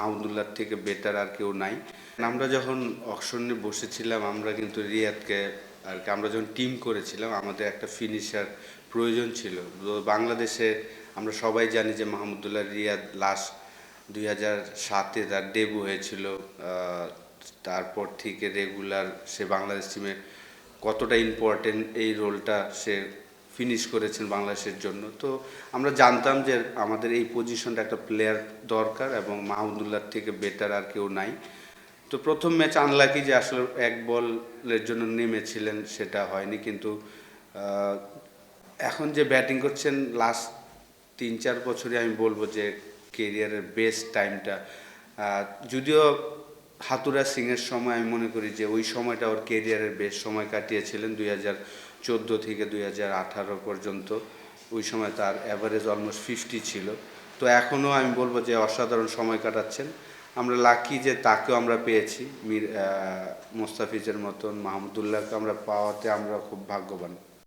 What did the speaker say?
মাহমুদুল্লাহর থেকে বেটার আর কেউ নাই। আমরা যখন অকশনে বসেছিলাম আমরা কিন্তু রিয়াদকে আর কি আমরা যখন টিম করেছিলাম আমাদের একটা ফিনিশার প্রয়োজন ছিল। তো বাংলাদেশে আমরা সবাই জানি যে মাহমুদুল্লাহ রিয়াদ লাস্ট 2007-এ তার ডেবু হয়েছিল। তারপর থেকে রেগুলার সে বাংলাদেশ টিমে কতটা ইম্পর্টেন্ট এই রোলটা সে ফিনিশ করেছেন বাংলাদেশের জন্য। তো আমরা জানতাম যে আমাদের এই পজিশনটা একটা প্লেয়ার দরকার এবং মাহমুদুল্লাহর থেকে বেটার আর কেউ নাই। তো প্রথম ম্যাচ আনলাকি যে আসলে এক বলের জন্য নেমেছিলেন, সেটা হয়নি। কিন্তু এখন যে ব্যাটিং করছেন লাস্ট 3-4 বছরে আমি বলবো যে কেরিয়ারের বেস্ট টাইমটা। যদিও হাতুরা সিংয়ের সময় আমি মনে করি যে ওই সময়টা ওর কেরিয়ারের বেস্ট সময় কাটিয়েছিলেন 2014 থেকে 2018 পর্যন্ত। ওই সময় তার অ্যাভারেজ অলমোস্ট 50 ছিল। তো এখনও আমি বলবো যে অসাধারণ সময় কাটাচ্ছেন। আমরা লাকি যে তাকেও আমরা পেয়েছি, মোস্তাফিজের মতন, মাহমুদুল্লাহকে আমরা পাওয়াতে আমরা খুব ভাগ্যবান।